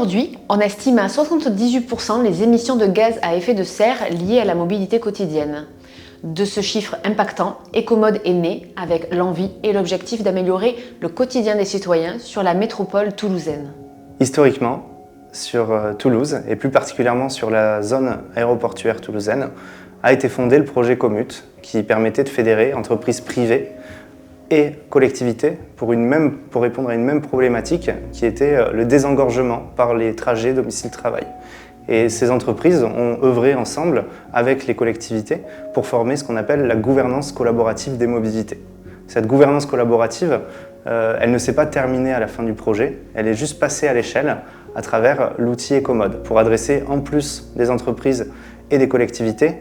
Aujourd'hui, on estime à 78% les émissions de gaz à effet de serre liées à la mobilité quotidienne. De ce chiffre impactant, Ecomode est né avec l'envie et l'objectif d'améliorer le quotidien des citoyens sur la métropole toulousaine. Historiquement, sur Toulouse, et plus particulièrement sur la zone aéroportuaire toulousaine, a été fondé le projet Commute, qui permettait de fédérer entreprises privées et collectivités pour répondre à une même problématique qui était le désengorgement par les trajets domicile-travail. Et ces entreprises ont œuvré ensemble avec les collectivités pour former ce qu'on appelle la gouvernance collaborative des mobilités. Cette gouvernance collaborative, elle ne s'est pas terminée à la fin du projet, elle est juste passée à l'échelle à travers l'outil Ecomode pour adresser en plus des entreprises et des collectivités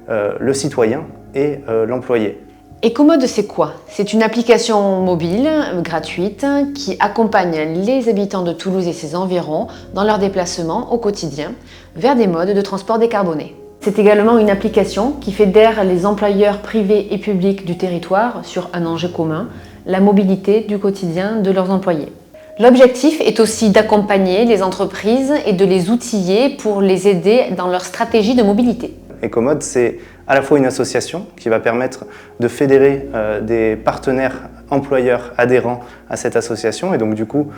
le citoyen et l'employé. Ecomode, c'est quoi? C'est une application mobile gratuite qui accompagne les habitants de Toulouse et ses environs dans leurs déplacements au quotidien vers des modes de transport décarbonés. C'est également une application qui fédère les employeurs privés et publics du territoire sur un enjeu commun, la mobilité du quotidien de leurs employés. L'objectif est aussi d'accompagner les entreprises et de les outiller pour les aider dans leur stratégie de mobilité. Ecomode, c'est à la fois une association qui va permettre de fédérer des partenaires employeurs adhérents à cette association et donc du coup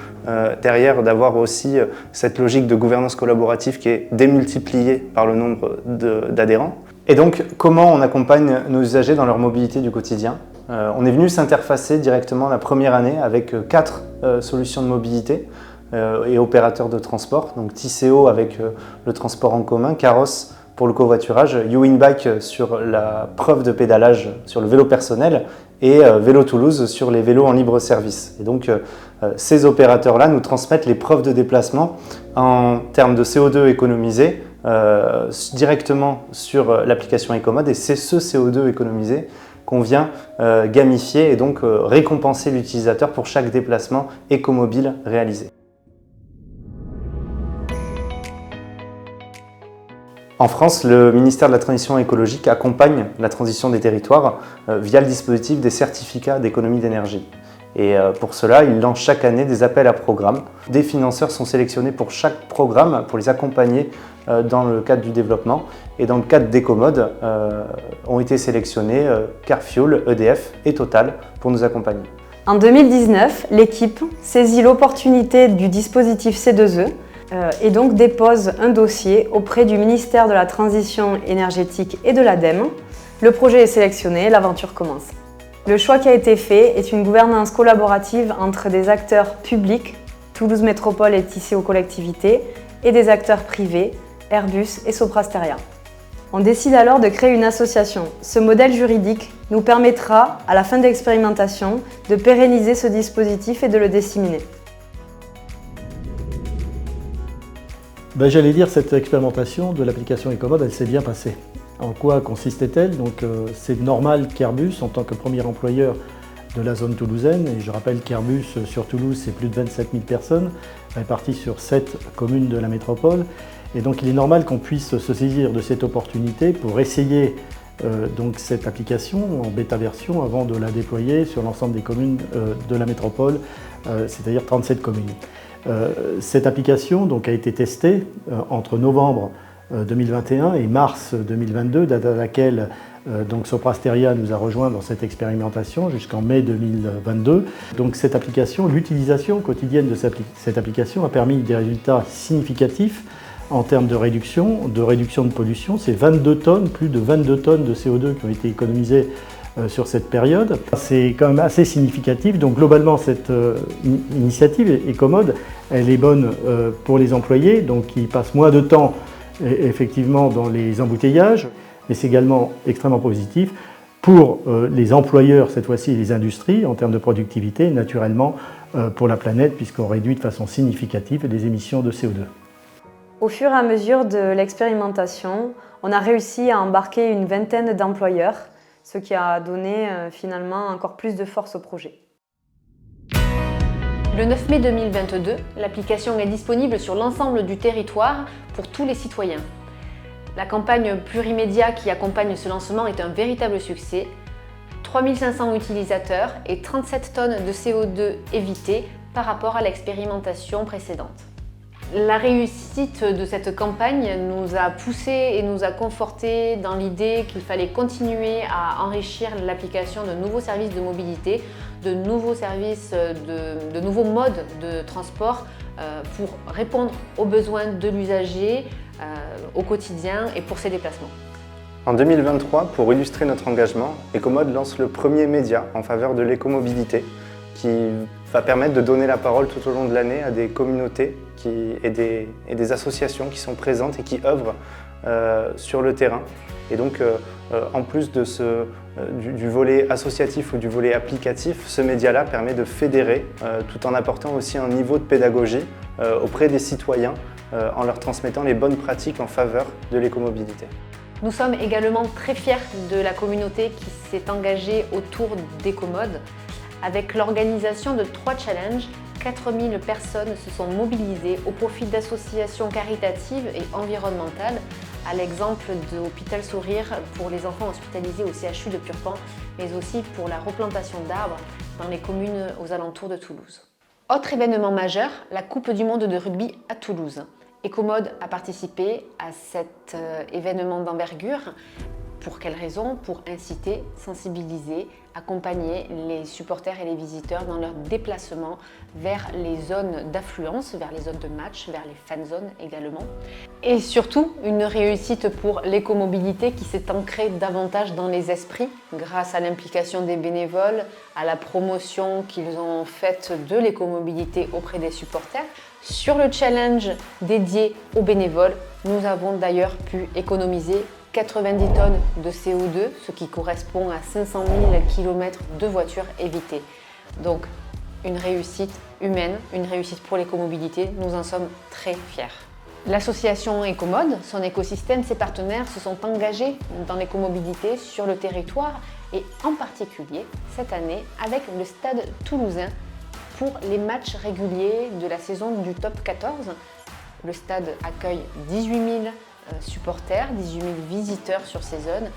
derrière d'avoir aussi cette logique de gouvernance collaborative qui est démultipliée par le nombre d'adhérents. Et donc comment on accompagne nos usagers dans leur mobilité du quotidien? On est venu s'interfacer directement la première année avec 4 solutions de mobilité et opérateurs de transport, donc Tisséo avec le transport en commun, Caros pour le covoiturage, YouInBike sur la preuve de pédalage sur le vélo personnel et Vélo Toulouse sur les vélos en libre service. Et donc ces opérateurs-là nous transmettent les preuves de déplacement en termes de CO2 économisé directement sur l'application Ecomode et c'est ce CO2 économisé qu'on vient gamifier et donc récompenser l'utilisateur pour chaque déplacement écomobile réalisé. En France, le ministère de la Transition écologique accompagne la transition des territoires via le dispositif des certificats d'économie d'énergie. Et pour cela, il lance chaque année des appels à programmes. Des financeurs sont sélectionnés pour chaque programme pour les accompagner dans le cadre du développement. Et dans le cadre d'Ecomode, ont été sélectionnés Carfuel, EDF et Total pour nous accompagner. En 2019, l'équipe saisit l'opportunité du dispositif C2E et donc dépose un dossier auprès du ministère de la Transition énergétique et de l'ADEME. Le projet est sélectionné, l'aventure commence. Le choix qui a été fait est une gouvernance collaborative entre des acteurs publics, Toulouse Métropole et Tisséo Collectivités, et des acteurs privés, Airbus et Soprasteria. On décide alors de créer une association. Ce modèle juridique nous permettra, à la fin de l'expérimentation, de pérenniser ce dispositif et de le disséminer. J'allais dire, cette expérimentation de l'application Ecomode, elle s'est bien passée. En quoi consistait-elle? C'est normal qu'Airbus, en tant que premier employeur de la zone toulousaine, et je rappelle qu'Airbus sur Toulouse, c'est plus de 27 000 personnes, réparties sur 7 communes de la métropole. Et donc il est normal qu'on puisse se saisir de cette opportunité pour essayer cette application en bêta version avant de la déployer sur l'ensemble des communes de la métropole, c'est-à-dire 37 communes. Cette application a été testée entre novembre 2021 et mars 2022, date à laquelle Soprasteria nous a rejoints dans cette expérimentation jusqu'en mai 2022. Donc cette application, l'utilisation quotidienne de cette application a permis des résultats significatifs en termes de réduction de pollution. C'est 22 tonnes, plus de 22 tonnes de CO2 qui ont été économisées sur cette période. C'est quand même assez significatif. Donc globalement, cette initiative Ecomode, elle est bonne pour les employés, donc qui passent moins de temps effectivement dans les embouteillages, mais c'est également extrêmement positif pour les employeurs, cette fois-ci les industries, en termes de productivité, naturellement pour la planète, puisqu'on réduit de façon significative les émissions de CO2. Au fur et à mesure de l'expérimentation, on a réussi à embarquer une vingtaine d'employeurs, ce qui a donné finalement encore plus de force au projet. Le 9 mai 2022, l'application est disponible sur l'ensemble du territoire pour tous les citoyens. La campagne plurimédia qui accompagne ce lancement est un véritable succès. 3500 utilisateurs et 37 tonnes de CO2 évitées par rapport à l'expérimentation précédente. La réussite de cette campagne nous a poussé et nous a conforté dans l'idée qu'il fallait continuer à enrichir l'application de nouveaux services de mobilité, de nouveaux services, de nouveaux modes de transport pour répondre aux besoins de l'usager au quotidien et pour ses déplacements. En 2023, pour illustrer notre engagement, Ecomode lance le premier média en faveur de l'écomobilité qui va permettre de donner la parole tout au long de l'année à des communautés et des associations qui sont présentes et qui œuvrent sur le terrain. Et donc, en plus du volet associatif ou du volet applicatif, ce média-là permet de fédérer tout en apportant aussi un niveau de pédagogie auprès des citoyens en leur transmettant les bonnes pratiques en faveur de l'écomobilité. Nous sommes également très fiers de la communauté qui s'est engagée autour d'Ecomode. Avec l'organisation de 3 challenges, 4000 personnes se sont mobilisées au profit d'associations caritatives et environnementales, à l'exemple de Hôpital Sourire pour les enfants hospitalisés au CHU de Purpan, mais aussi pour la replantation d'arbres dans les communes aux alentours de Toulouse. Autre événement majeur, la Coupe du monde de rugby à Toulouse. Ecomode a participé à cet événement d'envergure. Pour quelles raisons? Pour inciter, sensibiliser, accompagner les supporters et les visiteurs dans leur déplacement vers les zones d'affluence, vers les zones de match, vers les fan zones également. Et surtout, une réussite pour l'écomobilité qui s'est ancrée davantage dans les esprits grâce à l'implication des bénévoles, à la promotion qu'ils ont faite de l'écomobilité auprès des supporters. Sur le challenge dédié aux bénévoles, nous avons d'ailleurs pu économiser 90 tonnes de CO2, ce qui correspond à 500 000 km de voitures évitées. Donc une réussite humaine, une réussite pour l'écomobilité, nous en sommes très fiers. L'association Ecomode, son écosystème, ses partenaires se sont engagés dans l'écomobilité sur le territoire et en particulier cette année avec le Stade Toulousain pour les matchs réguliers de la saison du Top 14. Le stade accueille 18 000 supporters, 18 000 visiteurs sur ces zones.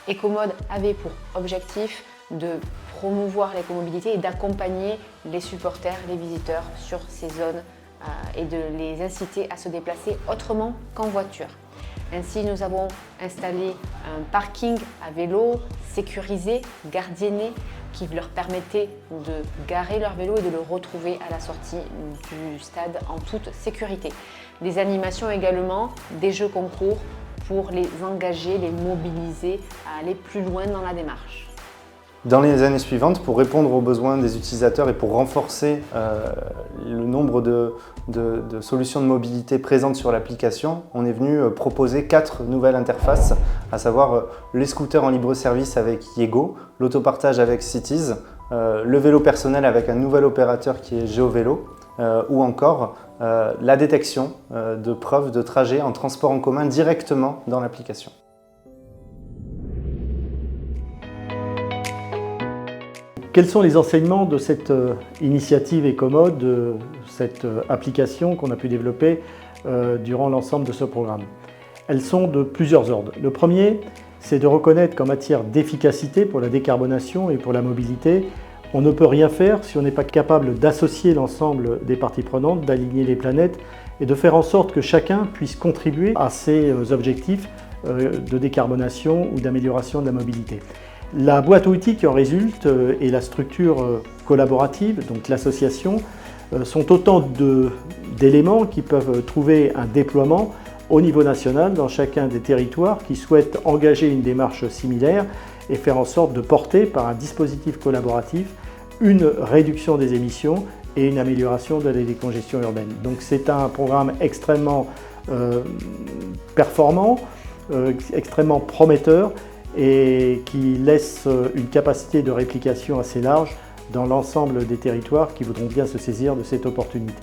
Ecomode avait pour objectif de promouvoir l'écomobilité et d'accompagner les supporters, les visiteurs sur ces zones et de les inciter à se déplacer autrement qu'en voiture. Ainsi, nous avons installé un parking à vélo sécurisé, gardienné, qui leur permettait de garer leur vélo et de le retrouver à la sortie du stade en toute sécurité. Des animations également, des jeux concours pour les engager, les mobiliser à aller plus loin dans la démarche. Dans les années suivantes, pour répondre aux besoins des utilisateurs et pour renforcer le nombre de solutions de mobilité présentes sur l'application, on est venu proposer 4 nouvelles interfaces, à savoir les scooters en libre service avec Yego, l'autopartage avec Cities, le vélo personnel avec un nouvel opérateur qui est GeoVélo, ou encore la détection de preuves de trajet en transport en commun directement dans l'application. Quels sont les enseignements de cette initiative Ecomode, de cette application qu'on a pu développer durant l'ensemble de ce programme? Elles sont de plusieurs ordres. Le premier, c'est de reconnaître qu'en matière d'efficacité pour la décarbonation et pour la mobilité, on ne peut rien faire si on n'est pas capable d'associer l'ensemble des parties prenantes, d'aligner les planètes et de faire en sorte que chacun puisse contribuer à ces objectifs de décarbonation ou d'amélioration de la mobilité. La boîte à outils qui en résulte et la structure collaborative, donc l'association, sont autant d'éléments qui peuvent trouver un déploiement au niveau national dans chacun des territoires qui souhaitent engager une démarche similaire et faire en sorte de porter par un dispositif collaboratif une réduction des émissions et une amélioration de la décongestion urbaine. Donc c'est un programme extrêmement performant, extrêmement prometteur et qui laisse une capacité de réplication assez large dans l'ensemble des territoires qui voudront bien se saisir de cette opportunité.